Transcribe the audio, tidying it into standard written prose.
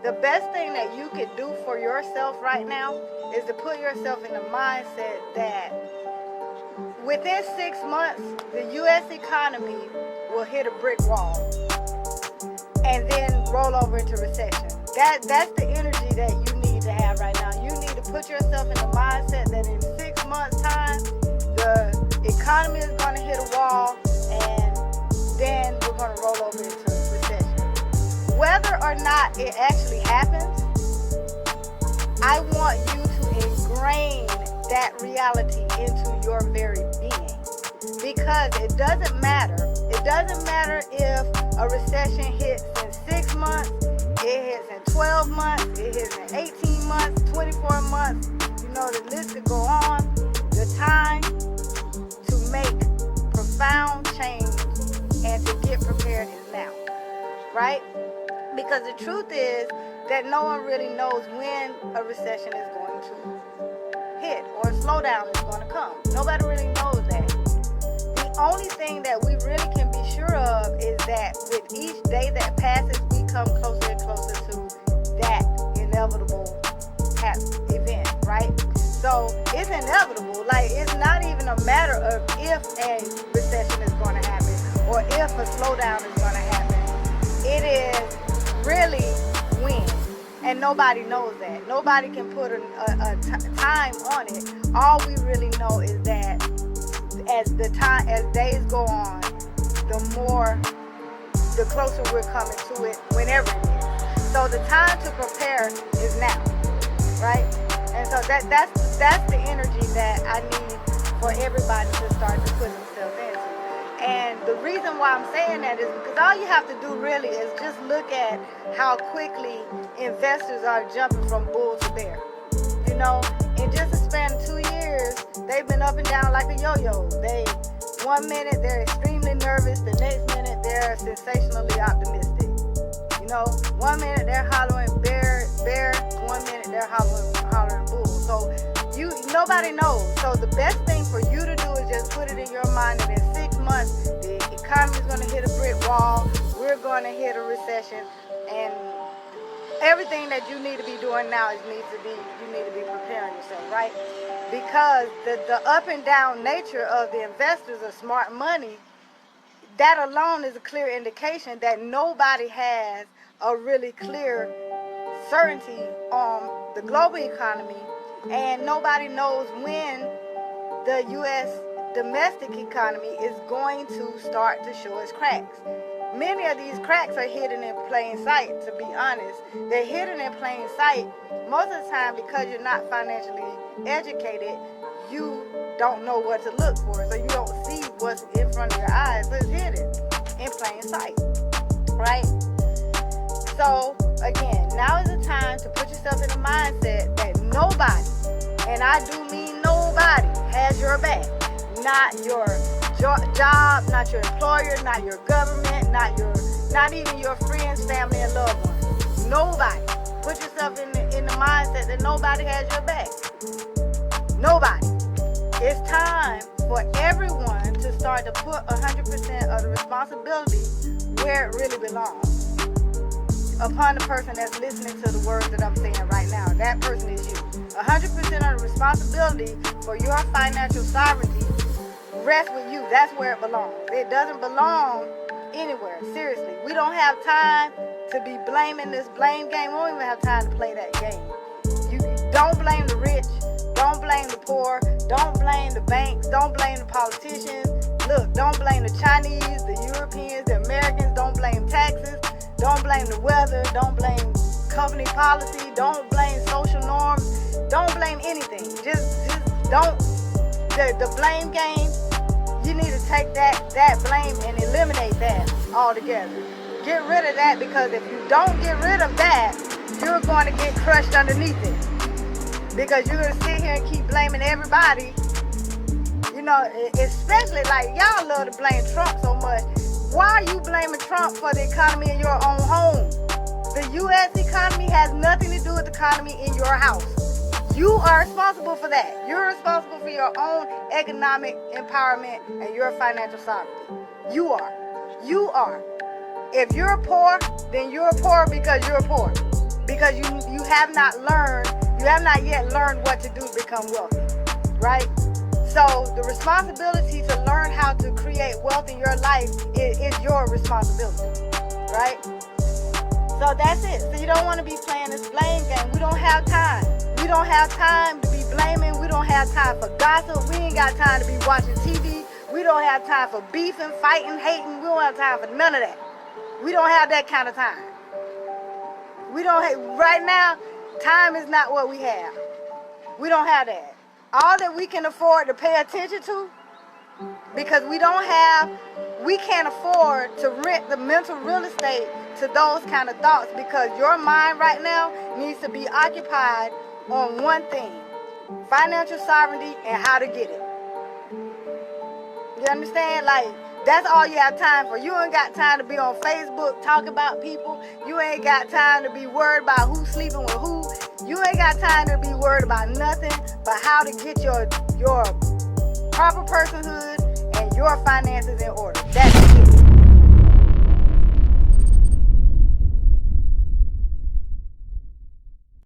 the best thing that you could do for yourself right now is to put yourself in the mindset that within 6 months, the U.S. economy will hit a brick wall and then roll over into recession. That's the energy that you need to have right now. You need to put yourself in the mindset that in 6 months' time, the economy is going to hit a wall and then we're going to roll over into recession. Whether or not it actually happens, I want you to ingrain that reality into your very being, because it doesn't matter. It doesn't matter if a recession hits in 6 months, it hits in 12 months, it hits in 18 months, 24 months. You know, the list could go on. The time to make profound change and to get prepared is now, right? Because the truth is that no one really knows when a recession is going to hit or a slowdown is going to come. Nobody really knows that. The only thing that we really can be sure of is that with each day that passes, we come closer and closer to that inevitable event, right? So it's inevitable. Like, it's not even a matter of if a recession is going to happen or if a slowdown is going to happen. It is really when. And nobody knows that. Nobody can put a time on it. All we really know is that as days go on, the closer we're coming to it, whenever it is. So the time to prepare is now, right? And so that's the energy that I need for everybody to start to put themselves into. And the reason why I'm saying that is because all you have to do really is just look at how quickly investors are jumping from bull to bear. You know, in just a span of 2 years, they've been up and down like a yo-yo. 1 minute they're extremely nervous, the next minute they're sensationally optimistic. You know, 1 minute they're hollering bear, 1 minute they're hollering bull. So nobody knows. So the best thing for you to do is just put it in your mind that in 6 months, the economy is going to hit a brick wall. We're going to hit a recession, and everything that you need to be doing now you need to be preparing yourself, right? Because the up and down nature of the investors of smart money, that alone is a clear indication that nobody has a really clear certainty on the global economy, and nobody knows when the U.S. domestic economy is going to start to show its cracks. Many of these cracks are hidden in plain sight, to be honest. They're hidden in plain sight most of the time because you're not financially educated. You don't know what to look for, so you don't see what's in front of your eyes. So it's hidden in plain sight, right? So again, now is the time to put yourself in the mindset that nobody, and I do mean nobody, has your back. Not your job, not your employer, not your government, not even your friends, family, and loved ones. Nobody. Put yourself in the mindset that nobody has your back. Nobody. It's time for everyone to start to put 100% of the responsibility where it really belongs. Upon the person that's listening to the words that I'm saying right now. That person is you. 100% of the responsibility for your financial sovereignty rests with you. That's where it belongs. It doesn't belong anywhere. Seriously. We don't have time to be blaming this blame game. We don't even have time to play that game. You don't blame the rich. Don't blame the poor. Don't blame the banks. Don't blame the politicians. Look, don't blame the Chinese, the Europeans, the Americans. Don't blame taxes. Don't blame the weather. Don't blame company policy. Don't blame social norms. Don't blame anything. Just don't. The blame game, you need to take that blame and eliminate that altogether. Get rid of that, because if you don't get rid of that, you're going to get crushed underneath it. Because you're going to sit here and keep blaming everybody. You know, especially like y'all love to blame Trump so much. Why are you blaming Trump for the economy in your own home? The U.S. economy has nothing to do with the economy in your house. You are responsible for that. You're responsible for your own economic empowerment and your financial sovereignty. You are. You are. If you're poor, then you're poor because you're poor. because you have not yet learned what to do to become wealthy, right? So the responsibility to learn how to create wealth in your life is your responsibility, right? So that's it. So you don't want to be playing this blame game. We don't have time. We don't have time to be blaming. We don't have time for gossip. We ain't got time to be watching TV. We don't have time for beefing, fighting, hating. We don't have time for none of that. We don't have that kind of time. Right now, time is not what we have. We don't have that. All that we can afford to pay attention to, because we can't afford to rent the mental real estate to those kind of thoughts, because your mind right now needs to be occupied on one thing: financial sovereignty and how to get it. You understand? Like, that's all you have time for. You ain't got time to be on Facebook talking about people. You ain't got time to be worried about who's sleeping with who. You ain't got time to be worried about nothing but how to get your proper personhood and your finances in order. That's